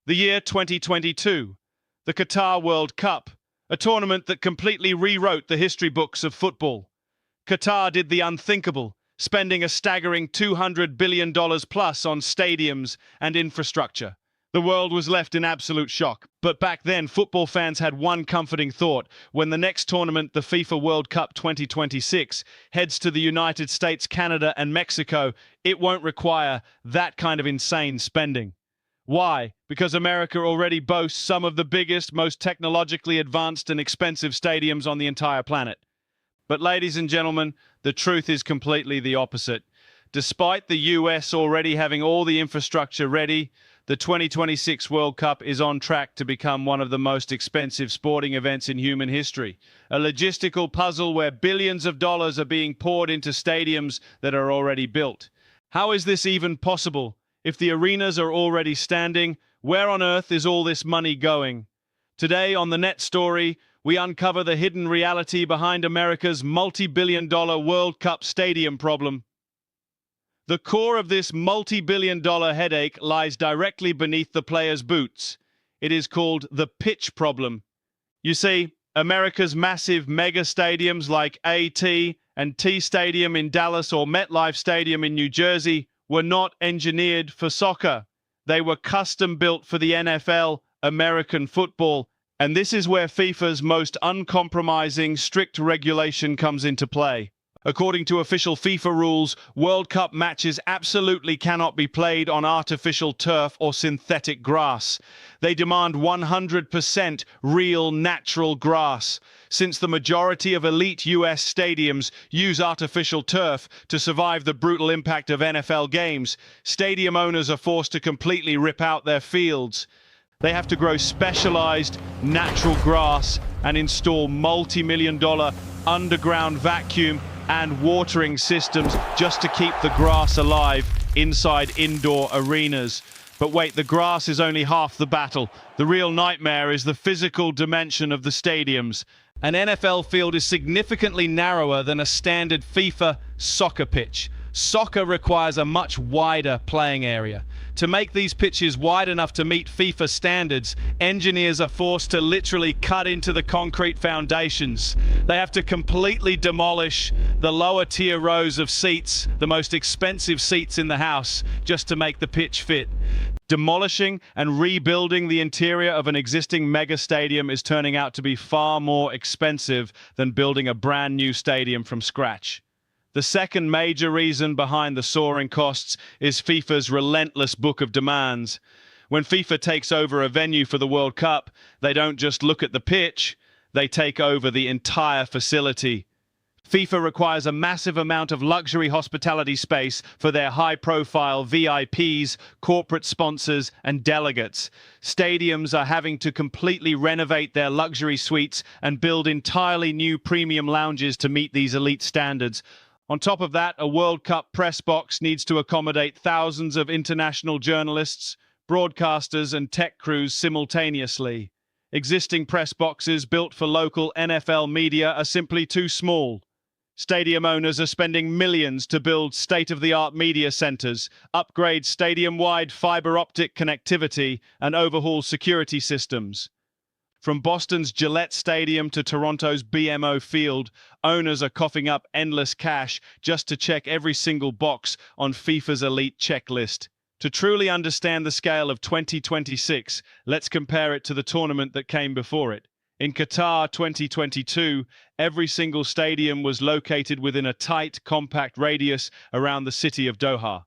The year 2022, the Qatar World Cup, a tournament that completely rewrote the history books of football. Qatar did the unthinkable, spending a staggering $200 billion plus on stadiums and infrastructure. The world was left in absolute shock. But back then, football fans had one comforting thought. When the next tournament, the FIFA World Cup 2026, heads to the United States, Canada, and Mexico, it won't require that kind of insane spending. Why? Because America already boasts some of the biggest, most technologically advanced and expensive stadiums on the entire planet. But ladies and gentlemen, the truth is completely the opposite. Despite the US already having all the infrastructure ready, the 2026 World Cup is on track to become one of the most expensive sporting events in human history. A logistical puzzle where billions of dollars are being poured into stadiums that are already built. How is this even possible? If the arenas are already standing, where on earth is all this money going? Today on the Net Story, we uncover the hidden reality behind America's multi-billion-dollar World Cup stadium problem. The core of this multi-billion-dollar headache lies directly beneath the players' boots. It is called the pitch problem. You see, America's massive mega stadiums like AT&T Stadium in Dallas or MetLife Stadium in New Jersey were not engineered for soccer. They were custom-built for the NFL, American football, and this is where FIFA's most uncompromising, strict regulation comes into play. According to official FIFA rules, World Cup matches absolutely cannot be played on artificial turf or synthetic grass. They demand 100% real, natural grass. Since the majority of elite US stadiums use artificial turf to survive the brutal impact of NFL games, stadium owners are forced to completely rip out their fields. They have to grow specialized, natural grass and install multi-million-dollar underground vacuum and watering systems just to keep the grass alive inside indoor arenas. But wait, the grass is only half the battle. The real nightmare is the physical dimension of the stadiums. An NFL field is significantly narrower than a standard FIFA soccer pitch. Soccer requires a much wider playing area. To make these pitches wide enough to meet FIFA standards, engineers are forced to literally cut into the concrete foundations. They have to completely demolish the lower tier rows of seats, the most expensive seats in the house, just to make the pitch fit. Demolishing and rebuilding the interior of an existing mega stadium is turning out to be far more expensive than building a brand new stadium from scratch. The second major reason behind the soaring costs is FIFA's relentless book of demands. When FIFA takes over a venue for the World Cup, they don't just look at the pitch, they take over the entire facility. FIFA requires a massive amount of luxury hospitality space for their high-profile VIPs, corporate sponsors, and delegates. Stadiums are having to completely renovate their luxury suites and build entirely new premium lounges to meet these elite standards. On top of that, a World Cup press box needs to accommodate thousands of international journalists, broadcasters, and tech crews simultaneously. Existing press boxes built for local NFL media are simply too small. Stadium owners are spending millions to build state-of-the-art media centers, upgrade stadium-wide fiber optic connectivity, and overhaul security systems. From Boston's Gillette Stadium to Toronto's BMO Field, owners are coughing up endless cash just to check every single box on FIFA's elite checklist. To truly understand the scale of 2026, let's compare it to the tournament that came before it. In Qatar 2022, every single stadium was located within a tight, compact radius around the city of Doha.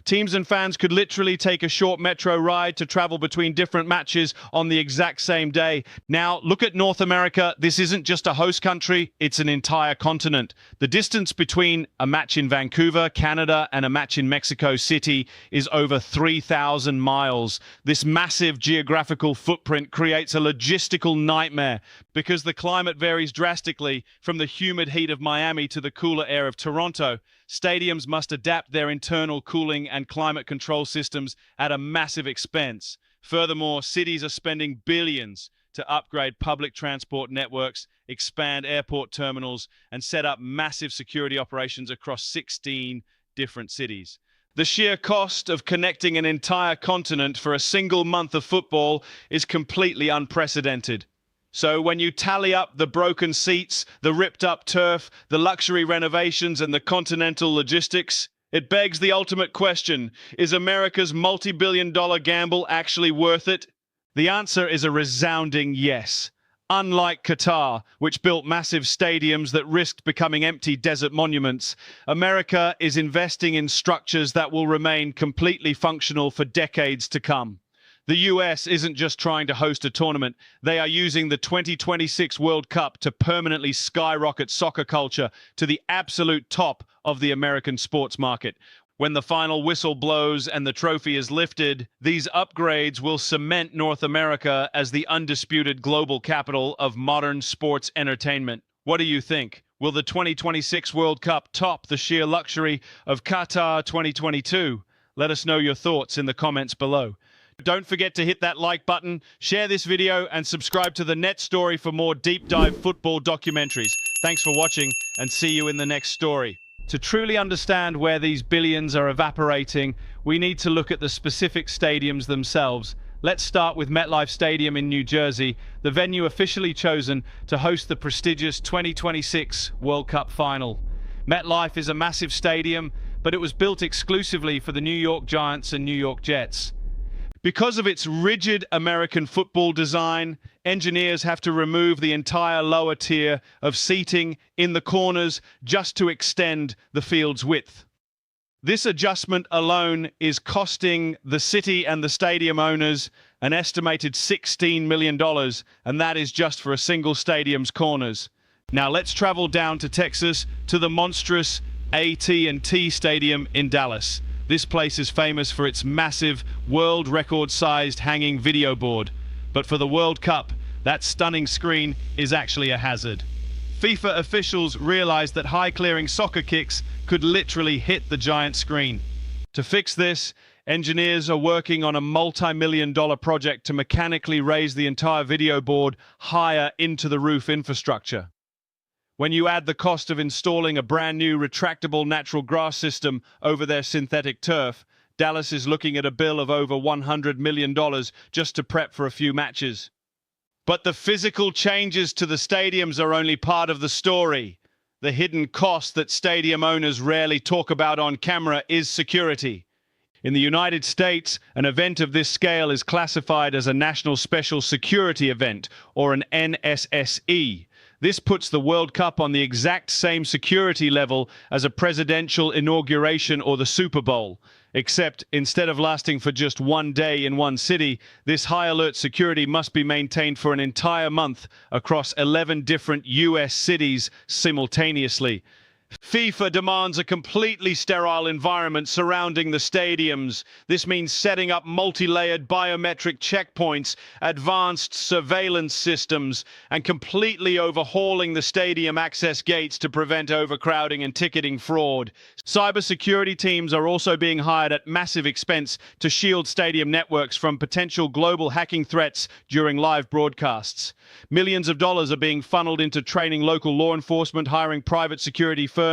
Teams and fans could literally take a short metro ride to travel between different matches on the exact same day. Now, look at North America. This isn't just a host country, it's an entire continent. The distance between a match in Vancouver, Canada, and a match in Mexico City is over 3,000 miles. This massive geographical footprint creates a logistical nightmare because the climate varies drastically from the humid heat of Miami to the cooler air of Toronto. Stadiums must adapt their internal cooling and climate control systems at a massive expense. Furthermore, cities are spending billions to upgrade public transport networks, expand airport terminals, and set up massive security operations across 16 different cities. The sheer cost of connecting an entire continent for a single month of football is completely unprecedented. So when you tally up the broken seats, the ripped-up turf, the luxury renovations, and the continental logistics, it begs the ultimate question: is America's multi-billion-dollar gamble actually worth it? The answer is a resounding yes. Unlike Qatar, which built massive stadiums that risked becoming empty desert monuments, America is investing in structures that will remain completely functional for decades to come. The US isn't just trying to host a tournament, they are using the 2026 World Cup to permanently skyrocket soccer culture to the absolute top of the American sports market. When the final whistle blows and the trophy is lifted, these upgrades will cement North America as the undisputed global capital of modern sports entertainment. What do you think? Will the 2026 World Cup top the sheer luxury of Qatar 2022? Let us know your thoughts in the comments below. Don't forget to hit that like button, share this video, and subscribe to the Net Story for more deep dive football documentaries. Thanks for watching, and see you in the next story. To truly understand where these billions are evaporating, we need to look at the specific stadiums themselves. Let's start with MetLife Stadium in New Jersey, the venue officially chosen to host the prestigious 2026 World Cup final. MetLife is a massive stadium, but it was built exclusively for the New York Giants and New York Jets. Because of its rigid American football design, engineers have to remove the entire lower tier of seating in the corners just to extend the field's width. This adjustment alone is costing the city and the stadium owners an estimated $16 million, and that is just for a single stadium's corners. Now let's travel down to Texas to the monstrous AT&T Stadium in Dallas. This place is famous for its massive, world record-sized hanging video board. But for the World Cup, that stunning screen is actually a hazard. FIFA officials realized that high-clearing soccer kicks could literally hit the giant screen. To fix this, engineers are working on a multi-million-dollar project to mechanically raise the entire video board higher into the roof infrastructure. When you add the cost of installing a brand new retractable natural grass system over their synthetic turf, Dallas is looking at a bill of over $100 million just to prep for a few matches. But the physical changes to the stadiums are only part of the story. The hidden cost that stadium owners rarely talk about on camera is security. In the United States, an event of this scale is classified as a National Special Security Event, or an NSSE. This puts the World Cup on the exact same security level as a presidential inauguration or the Super Bowl. Except, instead of lasting for just one day in one city, this high-alert security must be maintained for an entire month across 11 different U.S. cities simultaneously. FIFA demands a completely sterile environment surrounding the stadiums. This means setting up multi-layered biometric checkpoints, advanced surveillance systems, and completely overhauling the stadium access gates to prevent overcrowding and ticketing fraud. Cybersecurity teams are also being hired at massive expense to shield stadium networks from potential global hacking threats during live broadcasts. Millions of dollars are being funneled into training local law enforcement, hiring private security firms,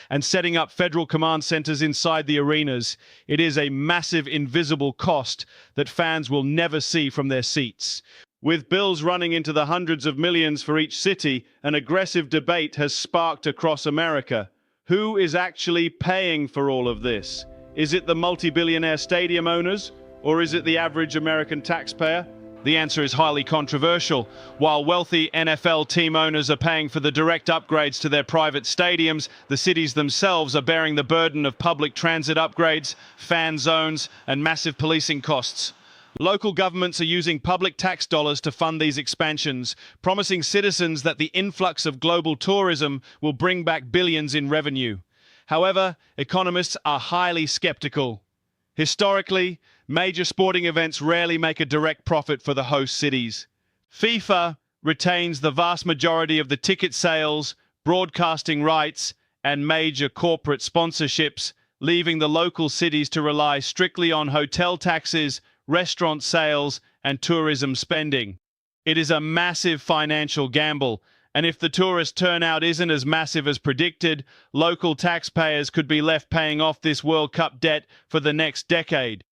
and setting up federal command centers inside the arenas. It is a massive invisible cost that fans will never see from their seats. With bills running into the hundreds of millions for each city, an aggressive debate has sparked across America. Who is actually paying for all of this? Is it the multi-billionaire stadium owners, or is it the average American taxpayer? The answer is highly controversial. While wealthy NFL team owners are paying for the direct upgrades to their private stadiums, the cities themselves are bearing the burden of public transit upgrades, fan zones, and massive policing costs. Local governments are using public tax dollars to fund these expansions, promising citizens that the influx of global tourism will bring back billions in revenue. However, economists are highly skeptical. Historically, major sporting events rarely make a direct profit for the host cities. FIFA retains the vast majority of the ticket sales, broadcasting rights, and major corporate sponsorships, leaving the local cities to rely strictly on hotel taxes, restaurant sales, and tourism spending. It is a massive financial gamble, And if the tourist turnout isn't as massive as predicted, local taxpayers could be left paying off this World Cup debt for the next decade.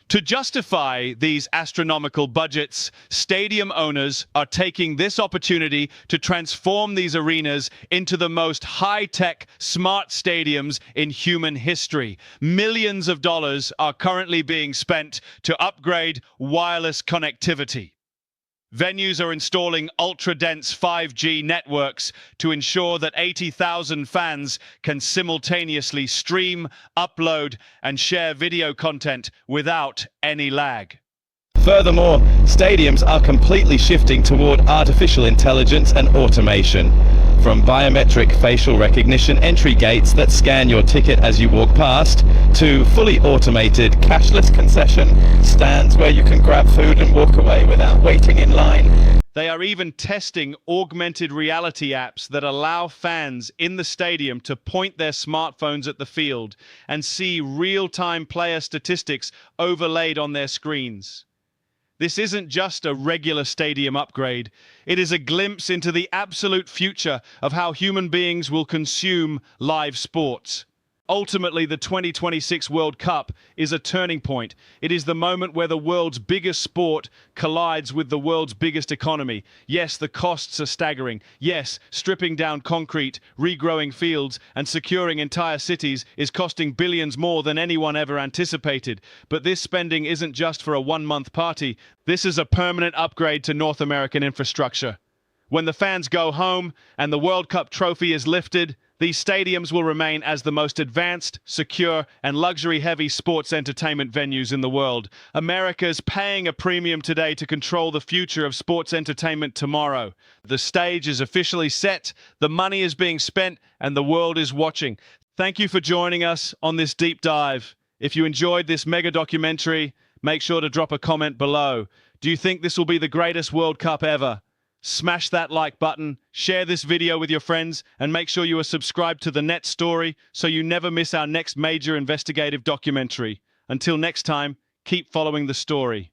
To justify these astronomical budgets, stadium owners are taking this opportunity to transform these arenas into the most high-tech, smart stadiums in human history. Millions of dollars are currently being spent to upgrade wireless connectivity. Venues are installing ultra-dense 5G networks to ensure that 80,000 fans can simultaneously stream, upload, and share video content without any lag. Furthermore, stadiums are completely shifting toward artificial intelligence and automation. From biometric facial recognition entry gates that scan your ticket as you walk past, to fully automated cashless concession stands where you can grab food and walk away without waiting in line. They are even testing augmented reality apps that allow fans in the stadium to point their smartphones at the field and see real-time player statistics overlaid on their screens. This isn't just a regular stadium upgrade. It is a glimpse into the absolute future of how human beings will consume live sports. Ultimately, the 2026 World Cup is a turning point. It is the moment where the world's biggest sport collides with the world's biggest economy. Yes, the costs are staggering. Yes, stripping down concrete, regrowing fields, and securing entire cities is costing billions more than anyone ever anticipated. But this spending isn't just for a one-month party. This is a permanent upgrade to North American infrastructure. When the fans go home and the World Cup trophy is lifted, these stadiums will remain as the most advanced, secure, and luxury-heavy sports entertainment venues in the world. America's paying a premium today to control the future of sports entertainment tomorrow. The stage is officially set, the money is being spent, and the world is watching. Thank you for joining us on this deep dive. If you enjoyed this mega documentary, make sure to drop a comment below. Do you think this will be the greatest World Cup ever? Smash that like button, share this video with your friends, and make sure you are subscribed to The Net Story so you never miss our next major investigative documentary. Until next time, keep following the story.